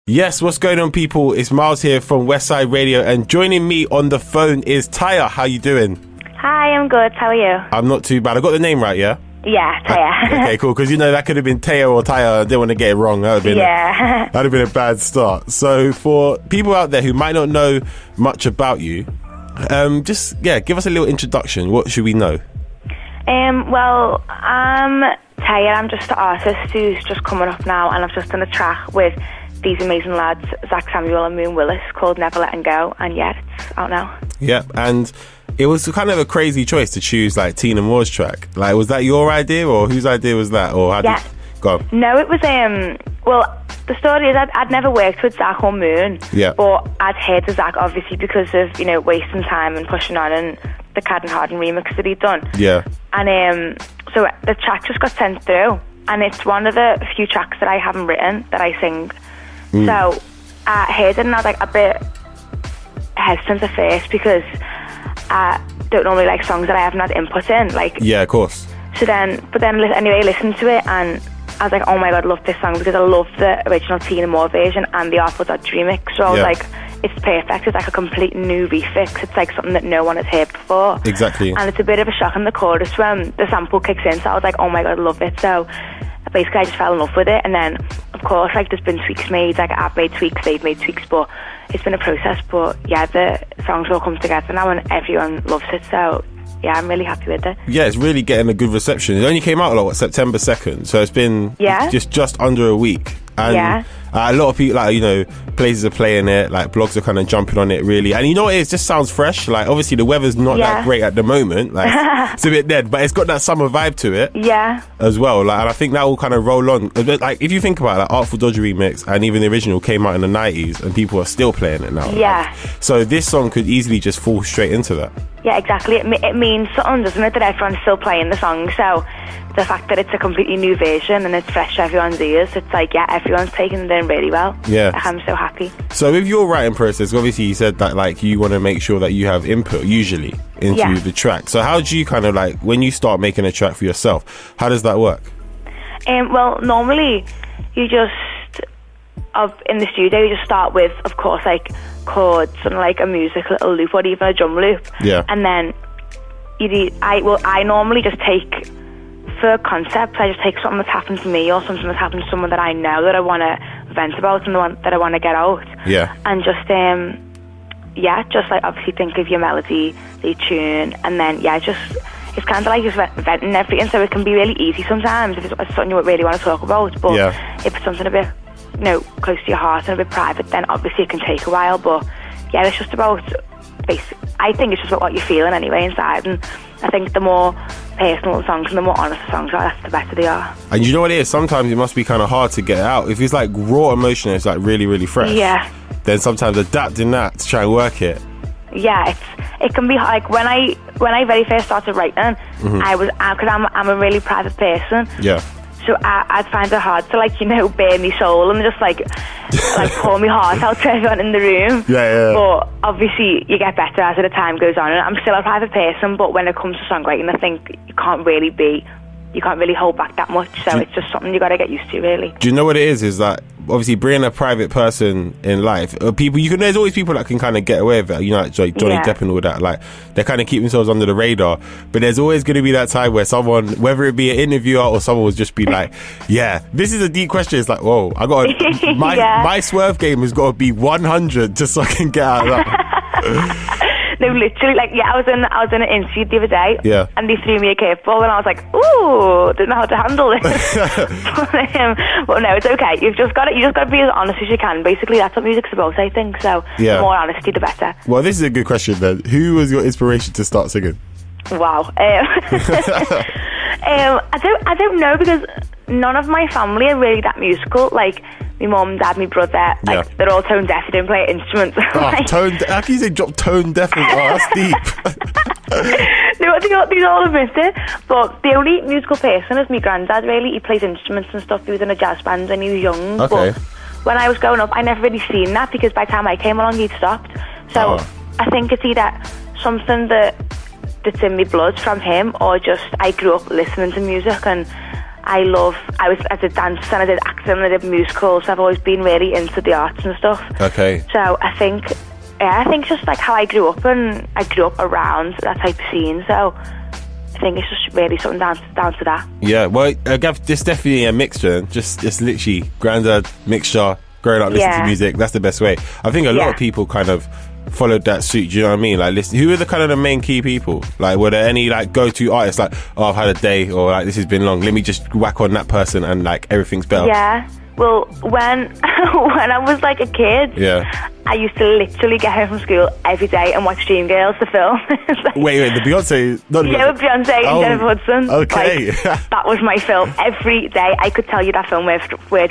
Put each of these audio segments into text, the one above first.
Yes, what's going on, people? It's Myles here from Westside Radio, and joining me on the phone is Taya. How you doing? Hi, I'm good. How are you? I'm not too bad. I got the name right, yeah? Yeah, Taya. Okay, cool. Because that could have been Taya or Taya. I didn't want to get it wrong. That'd have been a bad start. So for people out there who might not know much about you, give us a little introduction. What should we know? Well, I'm Taya. I'm just an artist who's just coming up now, and I've just done a track with these amazing lads, Zac Samuel and Moon Willis, called Never Letting Go, and yeah, it's out now. Yeah, and it was kind of a crazy choice to choose like Tina Moore's track. Like, was that your idea, or whose idea was that, or how did go on? No, it was well, the story is I'd never worked with Zac or Moon, but I'd heard of Zac obviously because of Wasting Time and Pushing On and the Cad and Harden remix that he'd done. Yeah, and so the track just got sent through, and it's one of the few tracks that I haven't written that I sing. So I heard it and I was like a bit hesitant at first because I don't normally like songs that I haven't had input in. Yeah, of course. But then anyway, I listened to it and I was like, oh my god, I love this song because I love the original Tina Moore version and the Artful Dodge remix. So I was like, it's perfect. It's like a complete new refix. It's like something that no one has heard before. Exactly. And it's a bit of a shock in the chorus when the sample kicks in. So I was like, oh my god, I love it. So basically I just fell in love with it, and then of course there's been tweaks made, I've made tweaks, they've made tweaks, but it's been a process. But yeah, the songs all come together now and everyone loves it, so yeah, I'm really happy with it. Yeah, it's really getting a good reception. It only came out September 2nd, so it's been just under a week. And a lot of people, places are playing it, blogs are kind of jumping on it, really. And you know what it is? It just sounds fresh. Obviously the weather's not that great at the moment. It's a bit dead, but it's got that summer vibe to it. Yeah. As well. And I think that will kind of roll on. If you think about it, Artful Dodge remix and even the original came out in the 90s and people are still playing it now. Yeah. So this song could easily just fall straight into that. Yeah, exactly. It means something, doesn't it, that everyone's still playing the song. So the fact that it's a completely new version and it's fresh to everyone's ears, it's everyone's taking it in really well. Yeah. I'm so happy. So with your writing process, obviously you said that you want to make sure that you have input usually into the track. So how do you kind of when you start making a track for yourself, how does that work? Well, normally you just in the studio you just start with, of course, chords and a music little loop or even a drum loop. Yeah. And then I normally just take, for concepts, I just take something that's happened to me or something that's happened to someone that I know that I want to vent about and the one that I want to get out. Yeah. And just obviously think of your melody, the tune, and then it's kind of just venting everything, so it can be really easy sometimes if it's something you really want to talk about. But if it's something a bit close to your heart and a bit private, then obviously it can take a while. But yeah, it's just about I think it's just about what you're feeling anyway inside, and I think the more personal the songs and the more honest the songs are, the better they are. And you know what it is? Sometimes it must be kind of hard to get it out. If it's raw emotion, it's really, really fresh. Yeah. Then sometimes adapting that to try and work it. Yeah, it can be when I very first started writing, I was because I'm a really private person. Yeah. So I'd find it hard to bare my soul and just pour my heart out to everyone in the room. Yeah. But obviously you get better as the time goes on, and I'm still a private person, but when it comes to songwriting, I think you can't really hold back that much. So it's just something you got to get used to, really. Do you know what it is? Is that obviously being a private person in life, there's always people that can kind of get away with it. Like Johnny Depp and all that. They kind of keep themselves under the radar. But there's always going to be that time where someone, whether it be an interviewer or someone, will just be like, "Yeah, this is a deep question." It's whoa, I got my swerve game has got to be 100 just so I can get out of that. No, literally, I was in an interview the other day, and they threw me a curveball, and I was like, ooh, didn't know how to handle this. But no, it's okay. You just got to be as honest as you can. Basically, that's what music's about, I think. So the more honesty, the better. Well, this is a good question then. Who was your inspiration to start singing? Wow. I don't know, because none of my family are really that musical. My mum, dad, my brother, they're all tone deaf. They don't play instruments. How can you say drop tone deaf? That's deep. They all admit it. But the only musical person is my granddad, really. He plays instruments and stuff. He was in a jazz band when he was young. Okay. But when I was growing up, I never really seen that, because by the time I came along, he'd stopped. So I think it's either something that's in my blood from him, or just I grew up listening to music and I was a dancer and I did acting and I did musicals, so I've always been really into the arts and stuff. Okay. So I think just like how I grew up, and I grew up around that type of scene, so I think it's just really something down to that. Yeah, well, there's definitely a mixture. Just literally granddad mixture, growing up listening to music. That's the best way. I think a lot of people kind of followed that suit. Do you know what I mean? Like, listen, who are the kind of the main key people? Like, were there any like go-to artists? Like, oh, I've had a day, or like, this has been long. Let me just whack on that person, and like everything's better. Yeah. Well, when I was like a kid, I used to literally get home from school every day and watch Dreamgirls, the film. Like, wait, the Beyonce? With Beyonce and Jennifer Hudson. Okay. Like, that was my film. Every day I could tell you that film word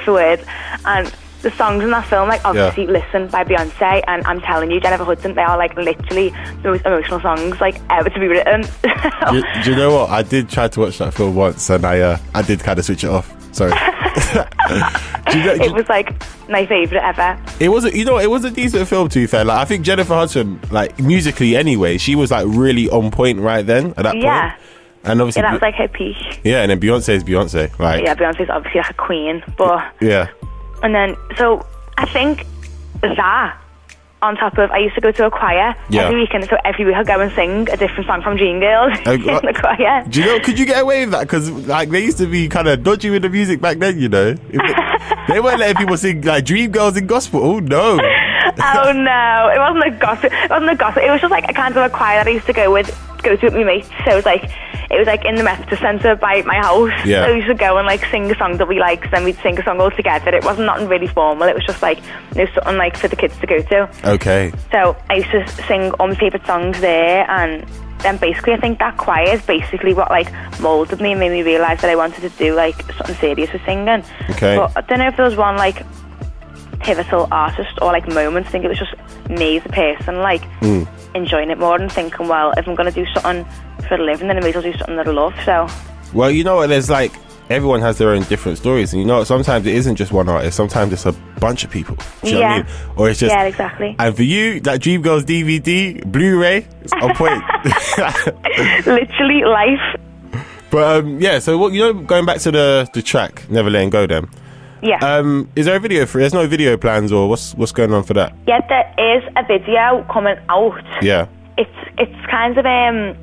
for word. And the songs in that film, like, obviously Listen by Beyonce, and I'm telling you, Jennifer Hudson, they are like literally the most emotional songs like ever to be written. do you know what? I did try to watch that film once, and I did kind of switch it off. Sorry. It was like my favourite ever. It was a decent film, to be fair. Like, I think Jennifer Hudson, like musically anyway, she was like really on point right then at that point. And obviously that was like her peak. Yeah, and then Beyonce is Beyonce. Like, yeah, Beyonce's obviously like a queen, but yeah. And then so I think that, on top of, I used to go to a choir every weekend, so every week I'd go and sing a different song from Dreamgirls in the choir. Do you know, could you get away with that? Because like, they used to be kind of dodgy with the music back then, you know. They weren't letting people sing like Dreamgirls in gospel. Oh no. Oh no, it wasn't a gospel. It was just like a kind of a choir that I used to go to with my mates. So it was like in the Methodist Centre by my house. Yeah. So we used to go and like sing a song that we liked, then we'd sing a song all together. It wasn't nothing really formal. It was just like, you know, something like for the kids to go to. Okay. So I used to sing all my favourite songs there, and then basically I think that choir is basically what like moulded me and made me realise that I wanted to do like something serious with singing. Okay. But I don't know if there was one like pivotal artist or like moment. I think it was just me as a person like enjoying it more and thinking, well, if I'm going to do something for a living, then I may as well do something that I love. So, well, you know what, there's like, everyone has their own different stories, and you know, sometimes it isn't just one artist, sometimes it's a bunch of people. Do you know what I mean? Or it's just, yeah, exactly. And for you, that Dreamgirls DVD, Blu-ray, it's on point. Literally life. But yeah, so what, you know, going back to the track Never Letting Go then. Yeah. Is there a video for it? There's no video plans, or what's going on for that? Yeah, there is a video coming out. Yeah. It's kind of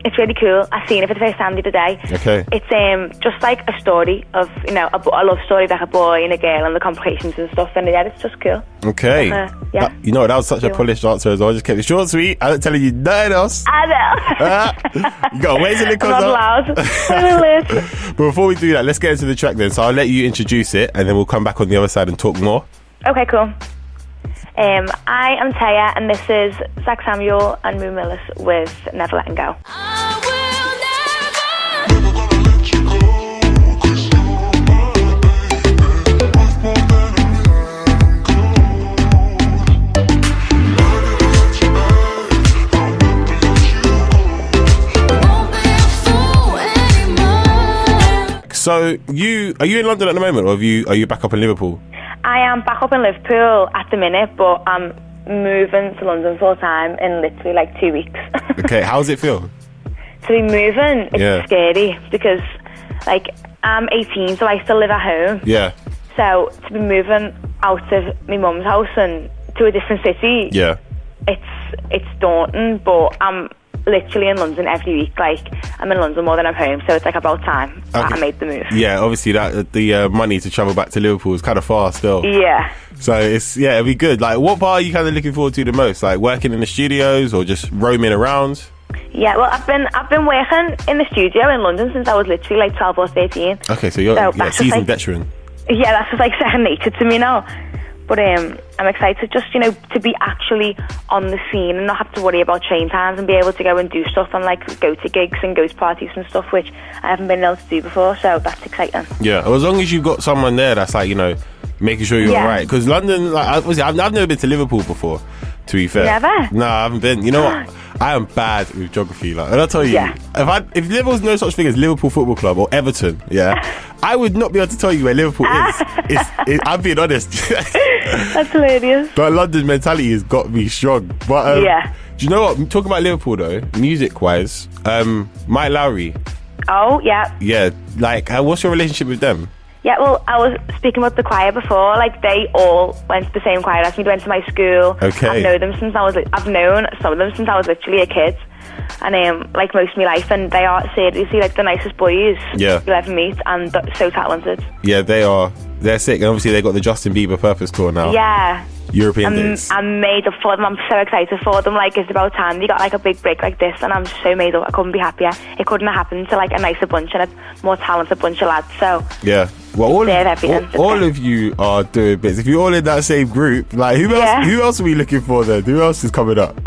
it's really cool. I seen it for the first time the other day. Okay. It's just like a story of, you know, a love story, like a boy and a girl and the complications and stuff, and yeah, it's just cool. Okay. Yeah. You know, that was such a polished answer as well. I just kept it short and sweet. I don't tell you nothing else. I know. You got ways in the I'm not loud. But before we do that, let's get into the track then. So I'll let you introduce it, and then we'll come back on the other side and talk more. Okay, cool. I am Taya, and this is Zac Samuel and Myles with Never Letting Go. So are you in London at the moment, or are you back up in Liverpool? I am back up in Liverpool at the minute, but I'm moving to London full time in literally like 2 weeks. Okay, how does it feel? To be moving, it's scary because like I'm 18, so I still live at home. Yeah. So to be moving out of my mum's house and to a different city, it's daunting. But I'm literally in London every week. Like, I'm in London more than I'm home, so it's like about time that I made the move. Yeah, obviously that the money to travel back to Liverpool is kind of far still. Yeah. So it'll be good. Like, what part are you kind of looking forward to the most? Like, working in the studios or just roaming around? Yeah, well, I've been working in the studio in London since I was literally like 12 or 13. Okay, so you're a seasoned veteran. Yeah, that's just like second nature to me now. But I'm excited just, you know, to be actually on the scene and not have to worry about train times and be able to go and do stuff and like go to gigs and go to parties and stuff, which I haven't been able to do before, so that's exciting. Yeah, well, as long as you've got someone there that's like, you know, making sure you're alright. Because London, like, I've never been to Liverpool before, to be fair. Never? No, I haven't been. You know what? I am bad with geography. Like, and I'll tell you, if Liverpool's no such thing as Liverpool Football Club or Everton, I would not be able to tell you where Liverpool is. I'm being honest. That's hilarious. But London mentality has got me strong. But do you know what? Talking about Liverpool though, music wise, Mike Lowry, Oh, yeah. Yeah, like, what's your relationship with them? Yeah, well, I was speaking about the choir before. Like, they all went to the same choir as me. They went to my school. Okay. I've known some of them since I was literally a kid. And, like, most of my life. And they are seriously, like, the nicest boys you'll ever meet. And so talented. Yeah, they are. They're sick. And obviously, they got the Justin Bieber Purpose Tour now. Yeah. European dates. I'm made up for them. I'm so excited for them. Like, it's about time they got like a big break like this, and I'm so made up. I couldn't be happier. It couldn't have happened to like a nicer bunch and a more talented bunch of lads. So yeah, well, all of you are doing bits. If you're all in that same group, like who else are we looking for then? Who else is coming up?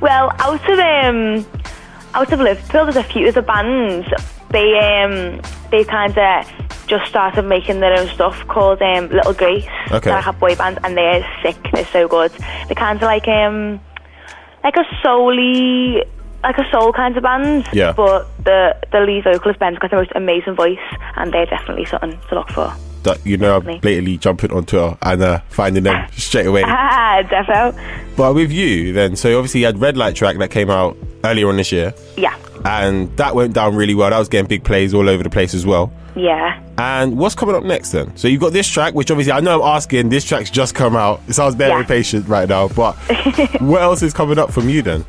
Well, out of Liverpool, there's a band. They kind of just started making their own stuff called Little Grace. Okay. They're like a boy band, and they're sick. They're so good. They're kind of like a soul kind of band. Yeah. But the lead vocalist Ben's got the most amazing voice, and they're definitely something to look for. That, you know, I'm blatantly jumping on Twitter and finding them straight away. Defo. But with you then, so obviously you had Red Light track that came out earlier on this year. Yeah. And that went down really well. That was getting big plays all over the place as well. Yeah. And what's coming up next then? So you've got this track, which obviously I know I'm asking, this track's just come out. It sounds very impatient right now, but what else is coming up from you then?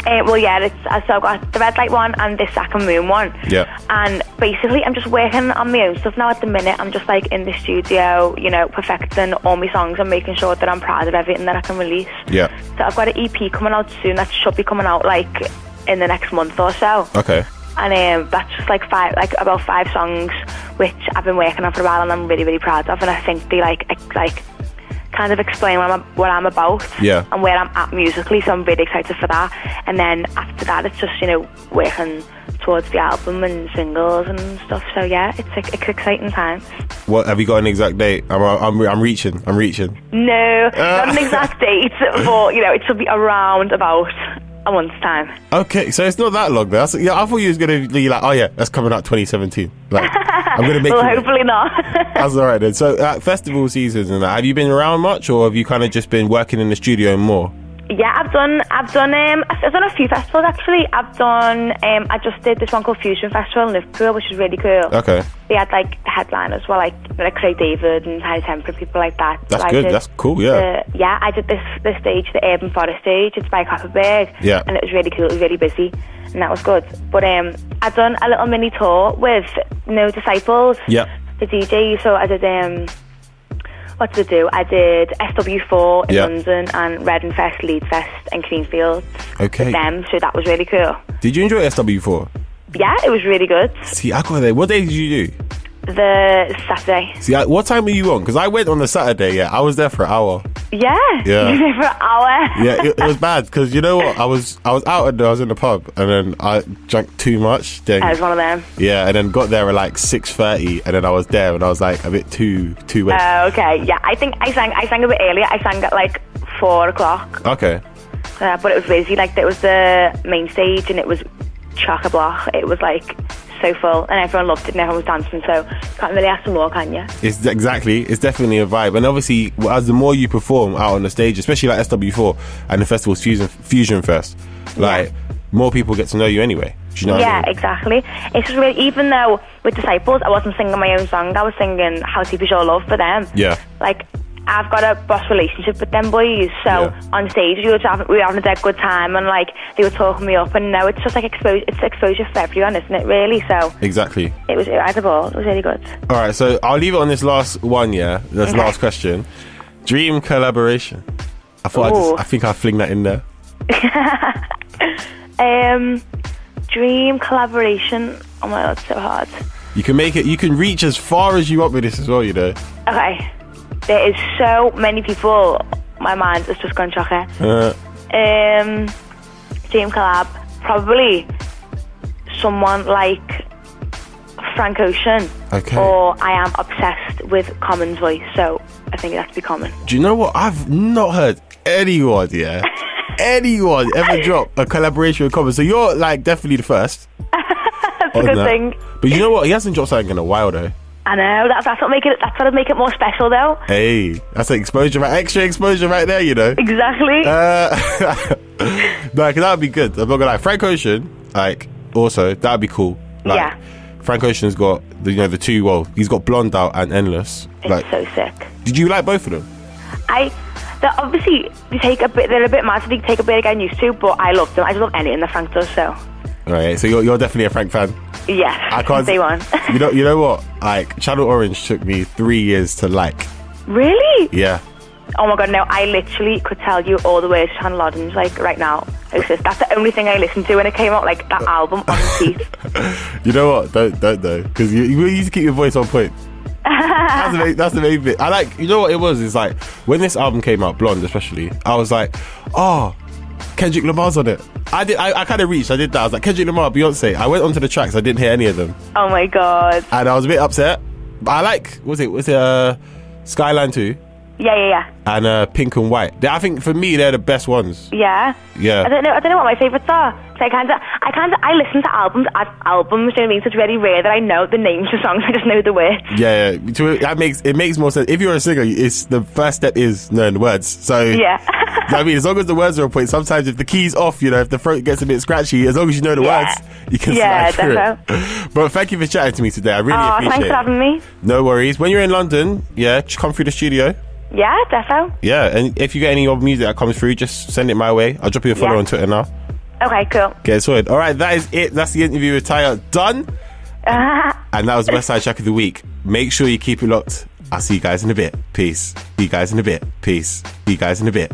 Well, yeah, so I've got the Red Light one and this Zac and Moon one. Yeah. And basically, I'm just working on my own stuff now at the minute. I'm just like in the studio, you know, perfecting all my songs and making sure that I'm proud of everything that I can release. Yeah. So I've got an EP coming out soon that should be coming out like in the next month or so. Okay. And that's just like about 5 songs which I've been working on for a while and I'm really, really proud of. And I think they like kind of explain what I'm about and where I'm at musically, so I'm really excited for that. And then after that, it's just, you know, working towards the album and singles and stuff. So yeah, it's exciting times. What have you got an exact date? I'm reaching. No, not an exact date, but you know, it should be around about a month's time. Okay, so it's not that long though. Yeah, I thought you was gonna be like, oh yeah, that's coming out 2017. Like, I'm gonna make. Well, hopefully not. That's all right then. So, festival seasons and that, have you been around much, or have you kind of just been working in the studio more? Yeah, I've done a few festivals actually. I just did this one called Fusion Festival in Liverpool, which is really cool. Okay. They had like headliners were like Craig David and High Temper, people like that. That's good. That's cool. Yeah. I did this stage, the Urban Forest stage. It's by Copperberg. Yeah. And it was really cool. It was really busy, and that was good. But I've done a little mini tour with No Disciples. Yeah. The DJ. So I did what did I do? I did SW4 in London and Reading Fest, Leeds Fest and Creamfields with them, so that was really cool. Did you enjoy SW4? Yeah, it was really good. See, I got there. What day did you do? The Saturday. See, what time were you on? Because I went on the Saturday, I was there for an hour. Yeah? Yeah. You were there for an hour? Yeah, it was bad, because you know what? I was out and I was in the pub, and then I drank too much. Then, I was one of them. Yeah, and then got there at like 6:30, and then I was there, and I was like a bit too wet. Oh, okay. Yeah, I think I sang a bit earlier. I sang at like 4 o'clock. Okay. But it was busy. Like, there was the main stage, and it was chock-a-block. It was like so full, and everyone loved it, and everyone was dancing, so can't really ask for more, can you? It's definitely a vibe, and obviously as the more you perform out on the stage, especially like SW4 and the festival's Fusion Fest, like more people get to know you anyway. Do you know what I mean? Exactly. It's just really, even though with Disciples I wasn't singing my own song, I was singing How Deep Is Your Love for them. Yeah. Like, I've got a boss relationship with them boys, so on stage we were having a dead good time, and like they were talking me up, and now it's just like exposure for everyone, isn't it, really? So exactly, I had a ball. It was really good. Alright, so I'll leave it on this last one, this last question. Dream collaboration. I think I'll fling that in there. Dream collaboration. Oh my god, so hard. You can make it, you can reach as far as you want with this as well, you know. Okay. There is so many people. My mind is just gone chocker. Dream collab. Probably someone like Frank Ocean. Okay. Or I am obsessed with Common's voice, so I think it has to be Common. Do you know what? I've not heard anyone ever drop a collaboration with Common. So you're like definitely the first. That's a good thing. But you know what? He hasn't dropped something in a while though. I know, that's what make it more special though. Hey, that's like extra exposure right there, you know. Exactly. No, because that would be good. I'm not gonna lie. Frank Ocean, like, also, that would be cool. Like, Frank Ocean's got the two. Well, he's got Blonde Out and Endless. It's so sick. Did you like both of them? Obviously they're a bit mad, so they take a bit of getting used to. But I love them. I just love anything that Frank does. So. All right, so you're definitely a Frank fan. Yes, I can't say one. You know what? Like, Channel Orange took me 3 years to like. Really? Yeah. Oh my god, no, I literally could tell you all the words to Channel Orange, like, right now. That's the only thing I listened to when it came out, like, that album on repeat. You know what? Don't though, because you need to keep your voice on point. That's the main bit. I like, you know what it was? It's like, when this album came out, Blonde especially, I was like, oh, Kendrick Lamar's on it. I kind of reached, I did that. I was like, Kendrick Lamar, Beyonce. I went onto the tracks, I didn't hear any of them. Oh my god. And I was a bit upset. But I like, was it Skyline 2? Yeah. And Pink and White. I think for me they're the best ones. Yeah. I don't know what my favourites are. So I listen to albums as albums. Do you know what I mean? So it's really rare that I know the names of songs. I just know the words. Yeah. It makes more sense. If you're a singer, it's the first step is knowing the words. So yeah. I mean, as long as the words are on point. Sometimes if the key's off, if the throat gets a bit scratchy, as long as you know the words, you can slide through it. But thank you for chatting to me today. I really appreciate it. Thanks for having me. No worries. When you're in London, come through the studio. Yeah, defo. Yeah, and if you get any old music that comes through, just send it my way. I'll drop you a follow on Twitter now. Okay, cool. Get it sorted. All right, that is it. That's the interview with Taya done. And that was Westside Track of the Week. Make sure you keep it locked. I'll see you guys in a bit. Peace. See you guys in a bit. Peace. See you guys in a bit.